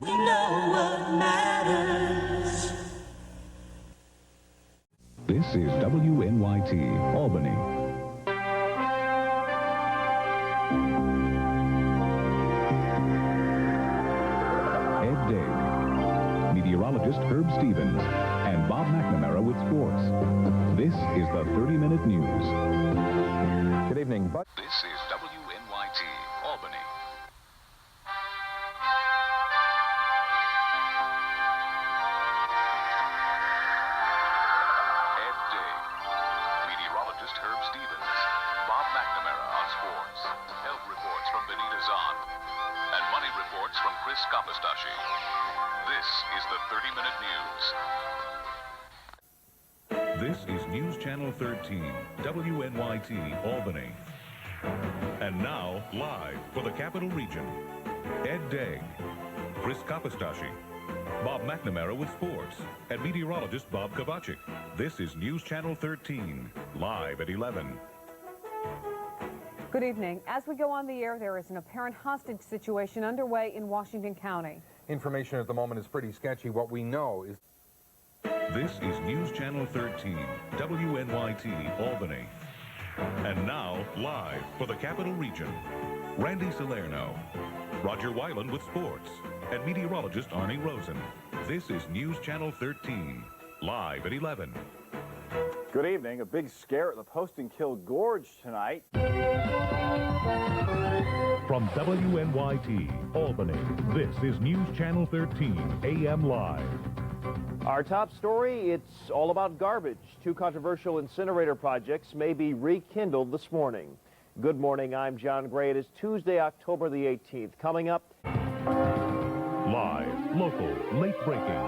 We know what matters. This is WNYT Albany. Ed Day, meteorologist Herb Stevens, and Bob McNamara with sports. This is the 30-minute news. Good evening, Bud. This is WNYT Albany. Ed Day, meteorologist Herb Stevens, Bob McNamara on sports, health reports from Benita Zahn, and money reports from Chris Kapostashi. This is the 30-minute news. This is News Channel 13, WNYT Albany. And now, live for the Capital Region, Ed Day, Chris Kapostashi, Bob McNamara with sports, and meteorologist Bob Kovacic. This is News Channel 13, live at 11. Good evening. As we go on the air, there is an apparent hostage situation underway in Washington County. Information at the moment is pretty sketchy. What we know is... This is News Channel 13, WNYT Albany. And now, live for the Capital Region, Randy Salerno, Roger Weiland with sports, and meteorologist Arnie Rosen. This is News Channel 13, live at 11. Good evening. A big scare at the Post and Kill Gorge tonight. From WNYT Albany, this is News Channel 13, AM Live. Our top story, it's all about garbage. Two controversial incinerator projects may be rekindled this morning. Good morning, I'm John Gray. It is Tuesday, October the 18th. Coming up... Live, local, late breaking.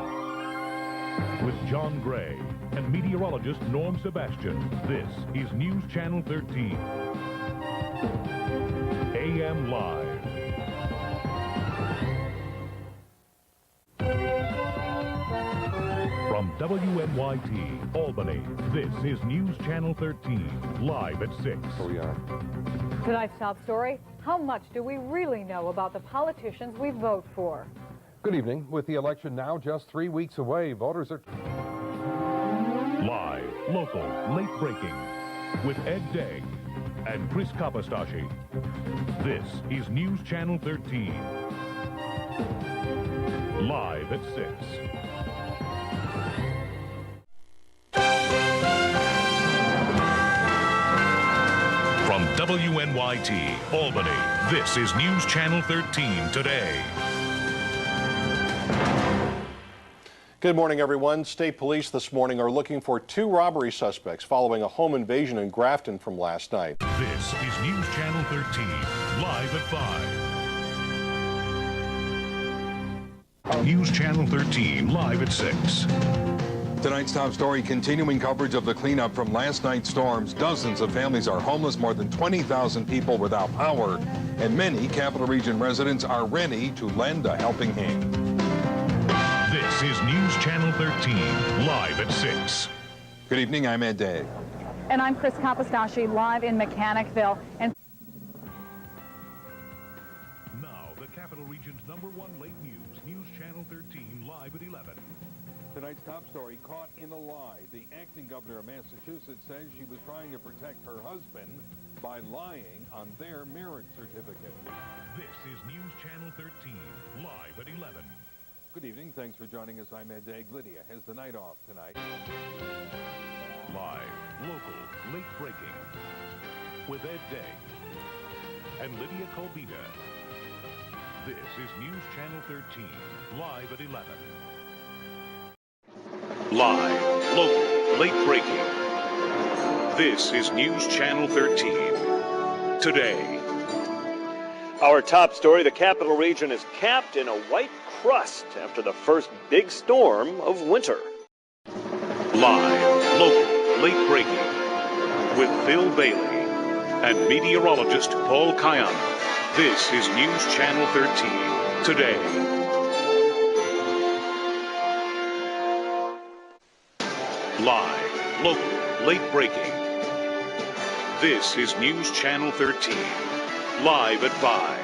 With John Gray and meteorologist Norm Sebastian, this is News Channel 13. AM Live. From WNYT Albany, this is News Channel 13, live at 6. Here we are. Tonight's top story, how much do we really know about the politicians we vote for? Good evening. With the election now just 3 weeks away, voters are... Live, local, late breaking. With Ed Day and Chris Kapostashi. This is News Channel 13. Live at 6. From WNYT Albany, this is News Channel 13 today. Good morning, everyone. State police this morning are looking for 2 robbery suspects following a home invasion in Grafton from last night. This is News Channel 13, live at 5. News Channel 13, live at 6. Tonight's top story, continuing coverage of the cleanup from last night's storms. Dozens of families are homeless, more than 20,000 people without power, and many Capital Region residents are ready to lend a helping hand. This is News Channel 13, live at 6. Good evening, I'm Ed Day. And I'm Chris Kapostashi, live in Mechanicville. And Now, the Capital Region's #1 late news, News Channel 13, live at 11. Tonight's top story, caught in a lie. The acting governor of Massachusetts says she was trying to protect her husband by lying on their marriage certificate. This is News Channel 13, live at 11. Good evening. Thanks for joining us. I'm Ed Day. Lydia has the night off tonight. Live, local, late breaking. With Ed Day and Lydia Colbita. This is News Channel 13, live at 11. Live, local, late breaking. This is News Channel 13. Today. Our top story, the Capital Region is capped in a white crust after the first big storm of winter. Live, local, late breaking. With Phil Bailey and meteorologist Paul Kion. This is News Channel 13. Today. Live, local, late breaking. This is News Channel 13, live at 5.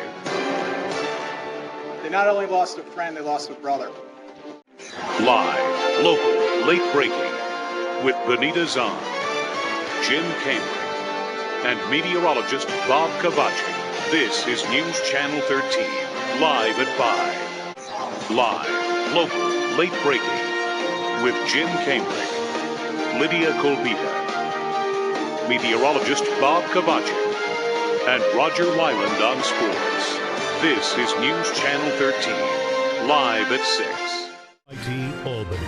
The not only lost a friend, they lost a brother. Live, local, late breaking with Benita Zahn, Jim Cambrick, and meteorologist Bob Cavachi. This is News Channel 13, live at 5. Live, local, late breaking with Jim Cambrick, Lydia Colbita, meteorologist Bob Cavachi, and Roger Wyland on sports. This is News Channel 13, live at 6. WNYT Albany,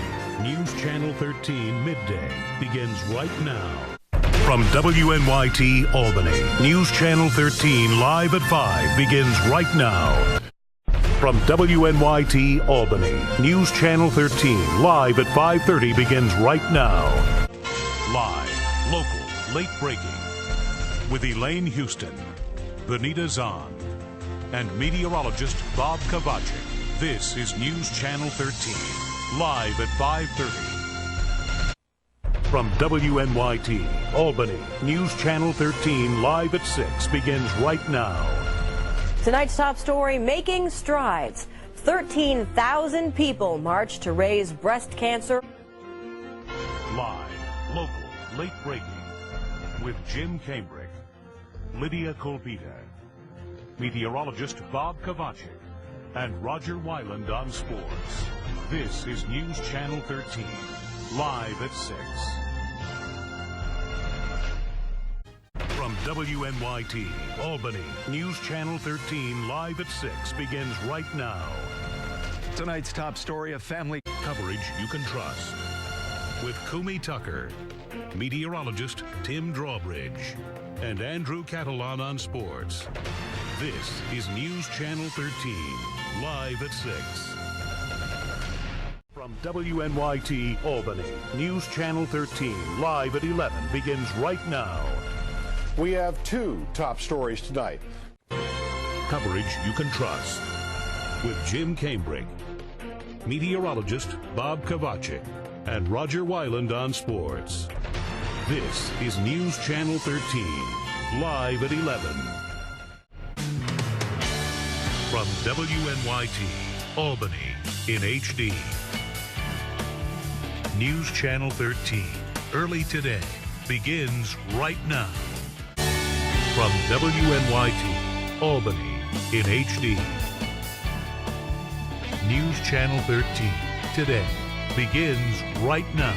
News Channel 13 midday begins right now. From WNYT Albany, News Channel 13 live at 5 begins right now. From WNYT Albany, News Channel 13 live at 5:30 begins right now. Live, local, late breaking with Elaine Houston, Benita Zahn, and meteorologist Bob Cavachi. This is News Channel 13, live at 5:30. From WNYT, Albany, News Channel 13, live at 6, begins right now. Tonight's top story, making strides. 13,000 people marched to raise breast cancer. Live, local, late breaking with Jim Cambrick, Lydia Colbita, meteorologist Bob Cavachi, and Roger Wyland on sports. This is News Channel 13, live at 6. From WNYT, Albany, News Channel 13, live at 6, begins right now. Tonight's top story, a family Coverage you can trust. With Kumi Tucker, meteorologist Tim Drawbridge, and Andrew Catalan on sports. This is News Channel 13, live at 6. From WNYT Albany, News Channel 13, live at 11, begins right now. We have two top stories tonight. Coverage you can trust. With Jim Cambrick, meteorologist Bob Cavachi, and Roger Wyland on sports. This is News Channel 13, live at 11. From WNYT, Albany, in HD. News Channel 13, early today, begins right now. From WNYT, Albany, in HD. News Channel 13, today, begins right now.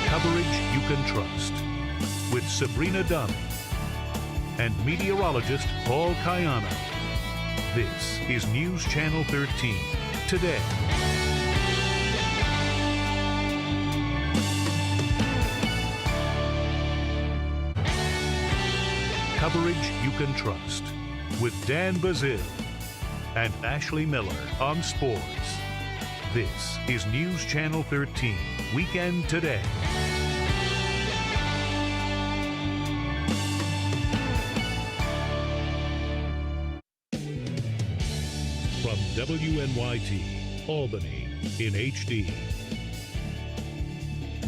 Coverage you can trust. With Sabrina Dunn and meteorologist Paul Cayano. This is News Channel 13, today. Coverage you can trust. With Dan Bazil and Ashley Miller on sports. This is News Channel 13, Weekend Today. From WNYT, Albany, in HD.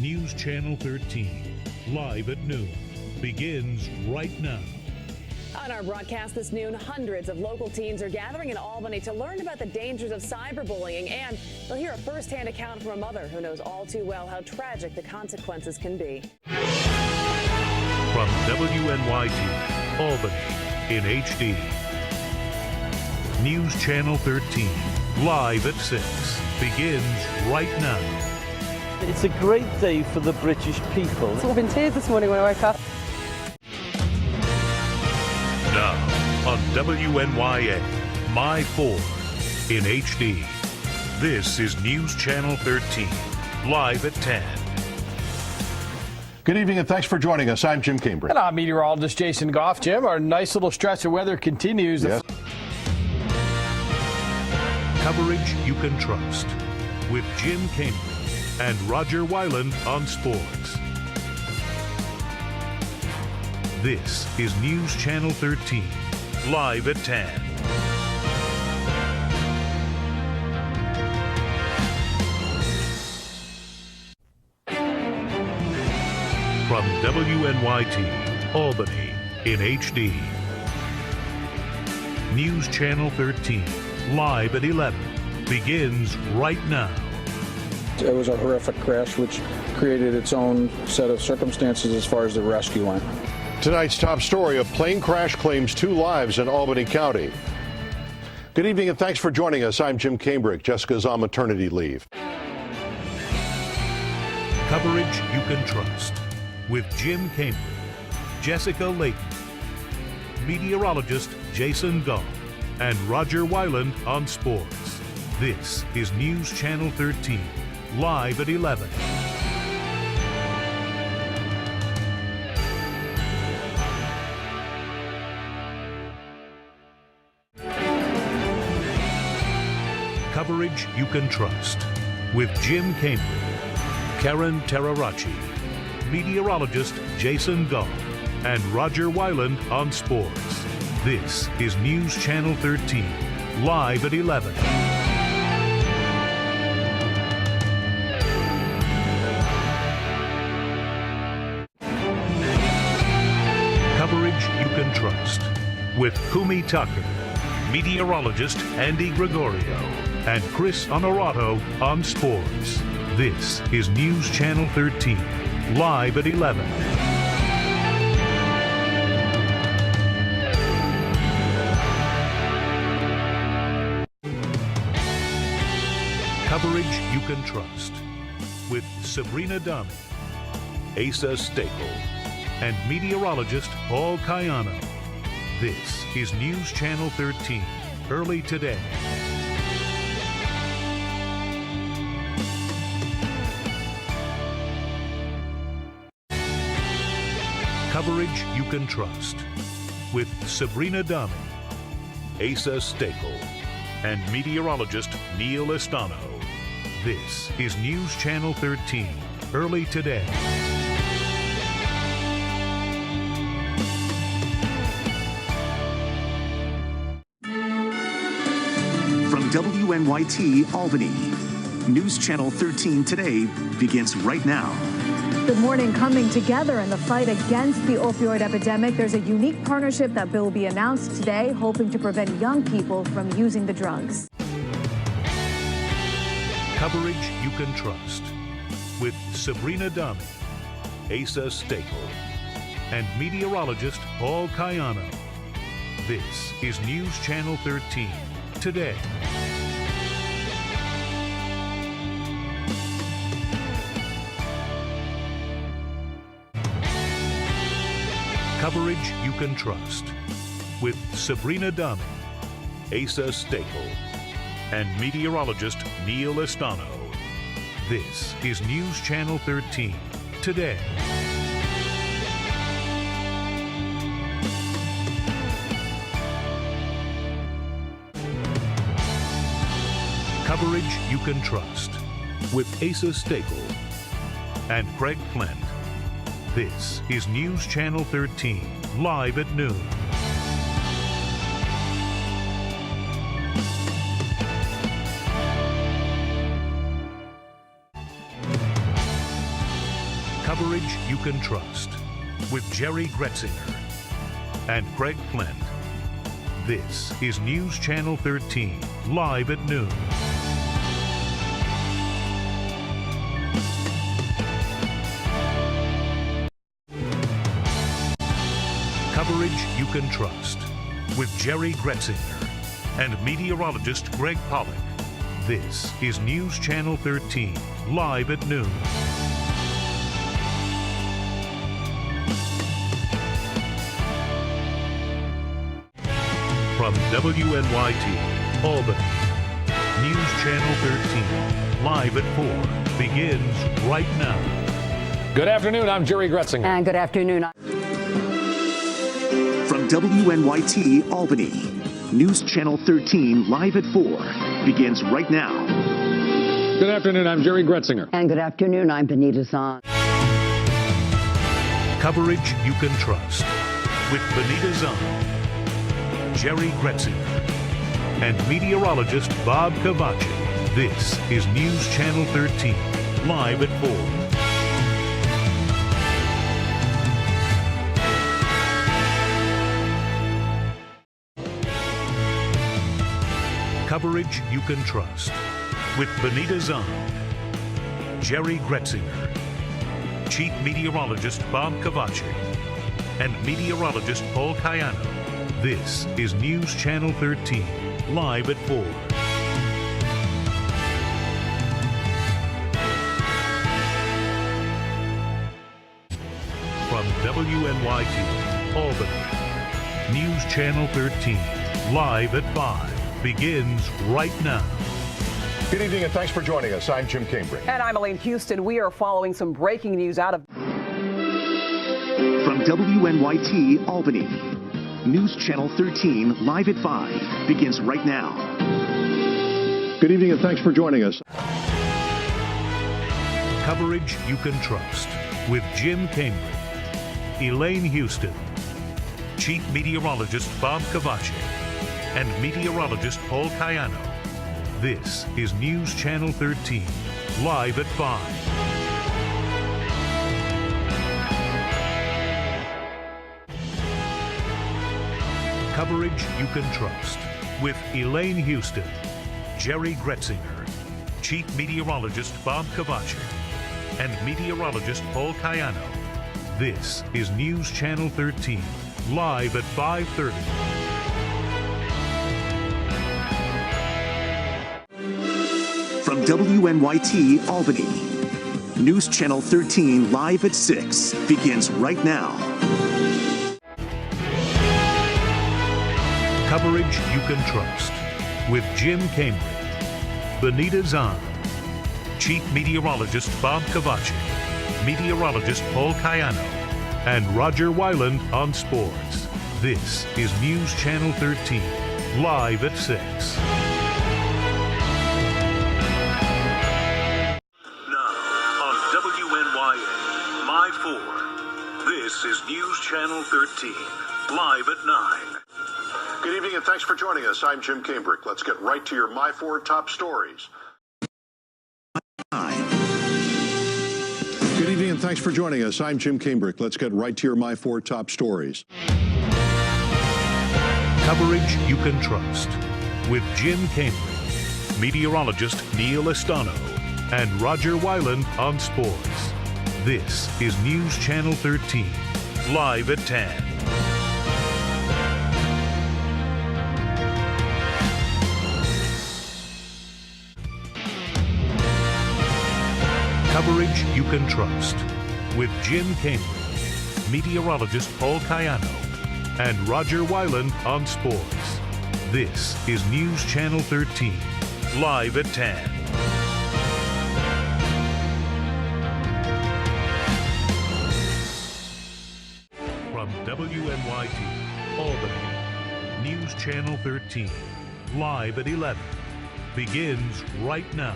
News Channel 13, live at noon, begins right now. On our broadcast this noon, hundreds of local teens are gathering in Albany to learn about the dangers of cyberbullying, and they'll hear a first-hand account from a mother who knows all too well how tragic the consequences can be. From WNYT, Albany, in HD. News Channel 13, live at 6, begins right now. It's a great day for the British people. It's all been tears this morning when I woke up. Now, on WNYA, My 4, in HD. This is News Channel 13, live at 10. Good evening and thanks for joining us. I'm Jim Cambrick. And I'm meteorologist Jason Goff. Jim, our nice little stretch of weather continues. Yes. Coverage you can trust. With Jim Cambrick and Roger Wyland on sports. This is News Channel 13, live at 10. From WNYT, Albany, in HD. News Channel 13, live at 11, begins right now. It was a horrific crash which created its own set of circumstances as far as the rescue went. Tonight's top story: a plane crash claims 2 lives in Albany County. Good evening and thanks for joining us. I'm Jim Cambrick. Jessica's on maternity leave. Coverage you can trust with Jim Cambrick, Jessica Layton, meteorologist Jason Gall, and Roger Weiland on sports. This is News Channel 13, live at 11. Coverage you can trust with Jim Cambrick, Karen Terarachi, meteorologist Jason Gall, and Roger Weiland on sports. This is News Channel 13, live at 11. Coverage you can trust with Kumi Tucker, meteorologist Andy Gregorio, and Chris Honorato on sports. This is News Channel 13, live at 11. Coverage you can trust with Sabrina Dami, Asa Staples, and meteorologist Paul Cayano. This is News Channel 13, early today. Coverage you can trust with Sabrina Dami, Asa Staples, and meteorologist Neil Estano. This is News Channel 13, early today. From WNYT Albany, News Channel 13 today begins right now. Good morning. Coming together in the fight against the opioid epidemic, there's a unique partnership that will be announced today, hoping to prevent young people from using the drugs. Coverage you can trust with Sabrina Dami, Asa Staples, and meteorologist Paul Cayano. This is News Channel 13, today. Coverage you can trust with Sabrina Dami, Asa Staples, and meteorologist Neil Estano. This is News Channel 13, today. Coverage you can trust with Asa Staples and Craig Flint. This is News Channel 13, live at noon. Coverage you can trust with Jerry Gretzinger and Craig Flint. This is News Channel 13, live at noon. Coverage you can trust with Jerry Gretzinger and meteorologist Greg Pollock. This is News Channel 13, live at noon. From WNYT, Albany, News Channel 13, live at 4, begins right now. Good afternoon, I'm Jerry Gretzinger. And good afternoon. From WNYT Albany, News Channel 13, live at 4, begins right now. Good afternoon, I'm Jerry Gretzinger. And good afternoon, I'm Benita Zahn. Coverage you can trust with Benita Zahn, Jerry Gretzinger, and meteorologist Bob Cavacci. This is News Channel 13, live at 4. Coverage you can trust with Benita Zahn, Jerry Gretzinger, Chief Meteorologist Bob Cavachi, and meteorologist Paul Cayano. This is News Channel 13, live at 4. From WNYT, Albany, News Channel 13, live at 5, begins right now. Good evening and thanks for joining us. I'm Jim Cambrick. And I'm Elaine Houston. We are following some breaking news out of... From WNYT Albany, News Channel 13, live at 5, begins right now. Good evening and thanks for joining us. Coverage you can trust with Jim Cambrick, Elaine Houston, Chief Meteorologist Bob Cavachi, and meteorologist Paul Cayano. This is News Channel 13, live at 5. Coverage you can trust with Elaine Houston, Jerry Gretzinger, Chief Meteorologist Bob Cavachi, and meteorologist Paul Cayano. This is News Channel 13, live at 5:30. From WNYT Albany, News Channel 13, live at 6, begins right now. Coverage you can trust with Jim Cambrick, Benita Zahn, Chief Meteorologist Bob Cavachi, meteorologist Paul Cayano, and Roger Weiland on sports. This is News Channel 13, live at 6. Now on WNYA, My 4. This is News Channel 13, live at 9. Good evening and thanks for joining us. I'm Jim Cambrick. Let's get right to your My 4 top stories. Good evening and thanks for joining us. I'm Jim Cambrick. Let's get right to your My 4 top stories. Coverage you can trust with Jim Cambrick, meteorologist Neil Estano, and Roger Weiland on sports. This is News Channel 13, live at 10. Coverage you can trust with Jim Cambrick, meteorologist Paul Cayano, and Roger Weiland on sports. This is News Channel 13, live at 10. From WNYT, Albany, News Channel 13, live at 11, begins right now.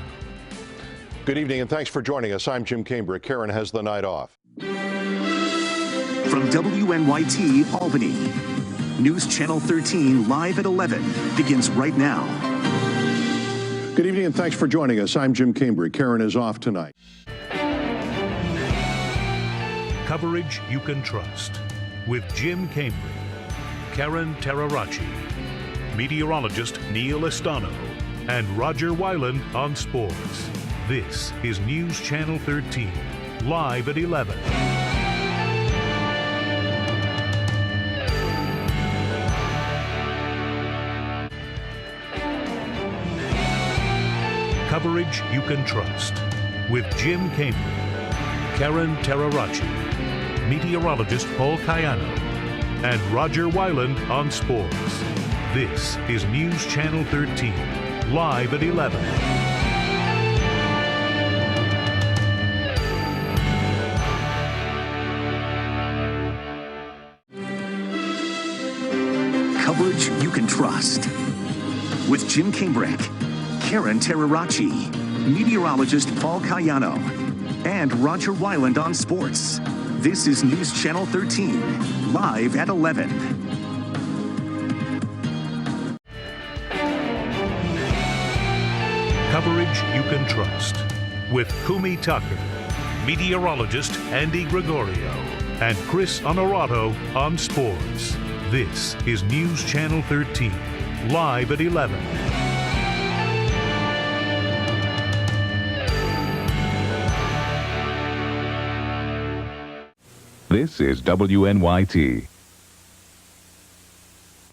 Good evening and thanks for joining us. I'm Jim Cambrick. Karen has the night off. From WNYT Albany, News Channel 13, live at 11, begins right now. Good evening and thanks for joining us. I'm Jim Cambrick. Karen is off tonight. Coverage you can trust with Jim Cambrick, Karen Terarachi, meteorologist Neil Estano, and Roger Weiland on sports. This is News Channel 13, live at 11. Coverage you can trust with Jim Cambrick, Karen Terarachi, meteorologist Paul Cayano, and Roger Weiland on sports. This is News Channel 13, live at 11. Coverage you can trust with Jim Cambrick, Karen Terarachi, meteorologist Paul Cayano, and Roger Weiland on sports. This is News Channel 13, live at 11. Coverage you can trust with Kumi Tucker, meteorologist Andy Gregorio, and Chris Honorato on sports. This is News Channel 13, live at 11. This is WNYT.